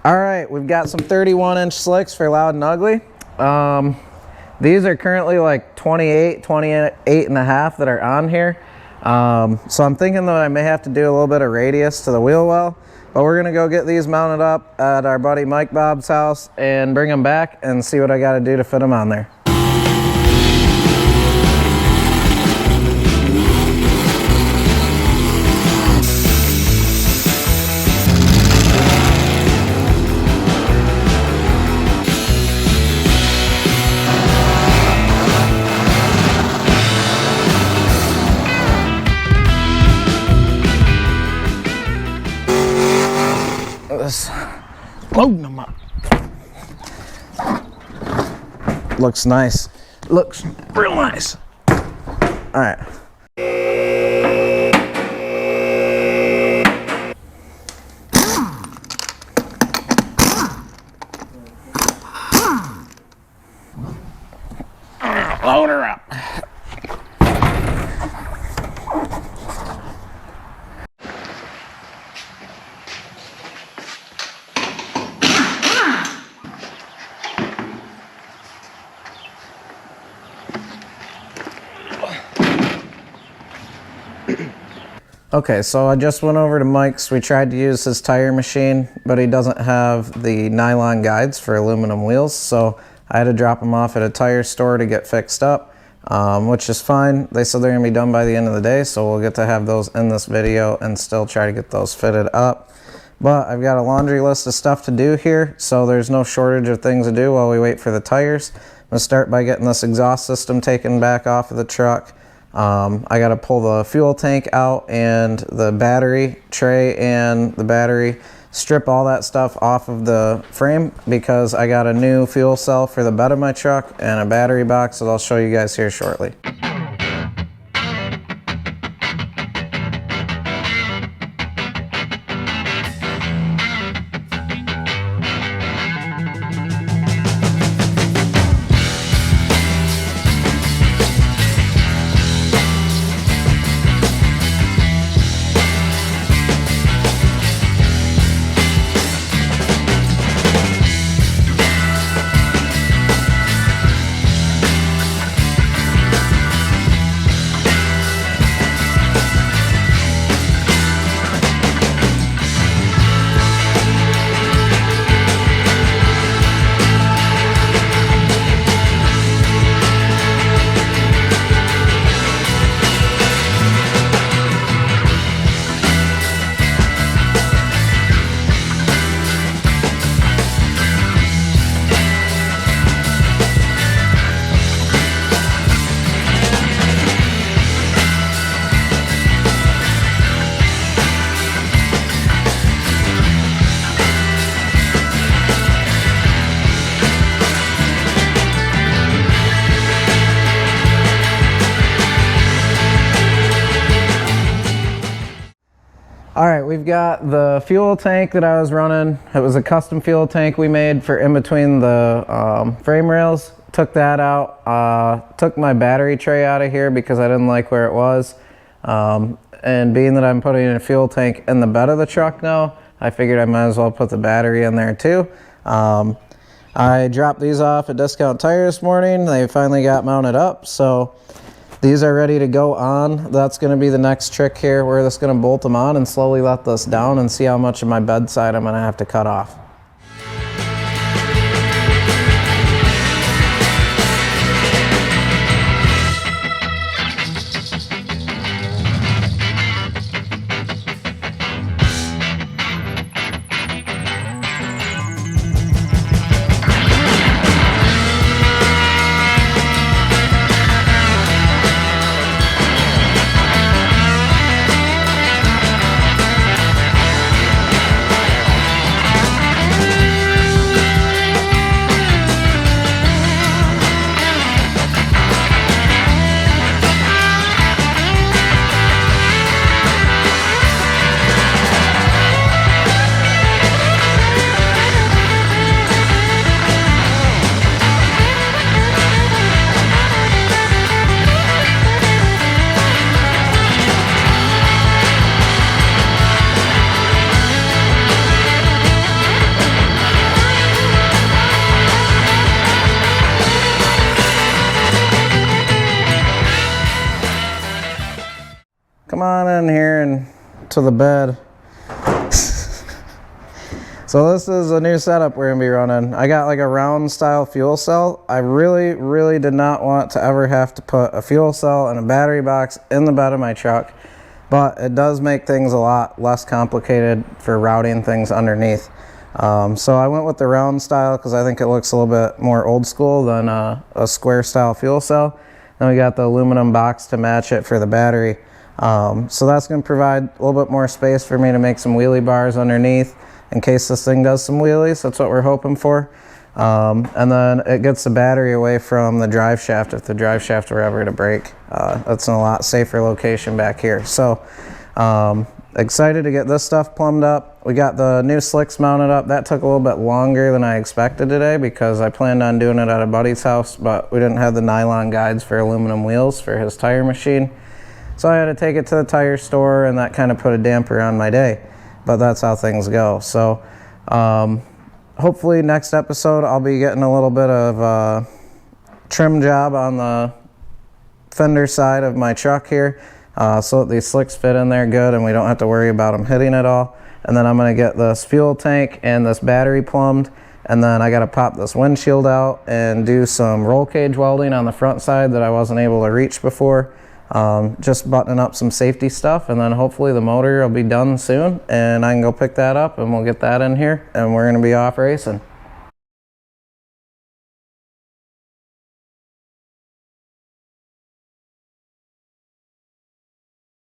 All right, we've got some 31-inch slicks for Loud and Ugly. These are currently like 28 and a half that are on here. So I'm thinking that I may have to do a little bit of radius to the wheel well, but we're gonna go get these mounted up at our buddy Mike Bob's house and bring them back and see what I gotta do to fit them on there. Loading them up. Looks nice. Looks real nice. All right. Load her up. Okay, so I just went over to Mike's. We tried to use his tire machine, but he doesn't have the nylon guides for aluminum wheels, so I had to drop them off at a tire store to get fixed up, which is fine. They said they're gonna be done by the end of the day, so we'll get to have those in this video and still try to get those fitted up. But I've got a laundry list of stuff to do here, so there's no shortage of things to do while we wait for the tires. I'm gonna start by getting this exhaust system taken back off of the truck. I got to pull the fuel tank out and the battery tray and the battery, strip all that stuff off of the frame because I got a new fuel cell for the bed of my truck and a battery box that I'll show you guys here shortly. All right, we've got the fuel tank that I was running. It was a custom fuel tank we made for in between the frame rails. Took that out, took my battery tray out of here because I didn't like where it was. And being that I'm putting a fuel tank in the bed of the truck now, I figured I might as well put the battery in there too. I dropped these off at Discount Tire this morning. They finally got mounted up, so these are ready to go on. That's going to be the next trick here. We're just going to bolt them on and slowly let this down and see how much of my bedside I'm going to have to cut off. to the bed. So this is a new setup we're gonna be running. I got like a round style fuel cell. I really did not want to ever have to put a fuel cell and a battery box in the bed of my truck, but it does make things a lot less complicated for routing things underneath. So I went with the round style because I think it looks a little bit more old school than a square style fuel cell. Then we got the aluminum box to match it for the battery. So that's going to provide a little bit more space for me to make some wheelie bars underneath in case this thing does some wheelies. That's what we're hoping for. And then it gets the battery away from the drive shaft if the drive shaft were ever to break. That's in a lot safer location back here. So excited to get this stuff plumbed up. We got the new slicks mounted up. That took a little bit longer than I expected today because I planned on doing it at a buddy's house, but we didn't have the nylon guides for aluminum wheels for his tire machine. So I had to take it to the tire store, and that kind of put a damper on my day. But that's how things go. So hopefully next episode I'll be getting a little bit of a trim job on the fender side of my truck here, so that these slicks fit in there good and we don't have to worry about them hitting it all. And then I'm going to get this fuel tank and this battery plumbed, and then I got to pop this windshield out and do some roll cage welding on the front side that I wasn't able to reach before. Just buttoning up some safety stuff, and then hopefully the motor will be done soon and I can go pick that up and we'll get that in here and we're going to be off racing.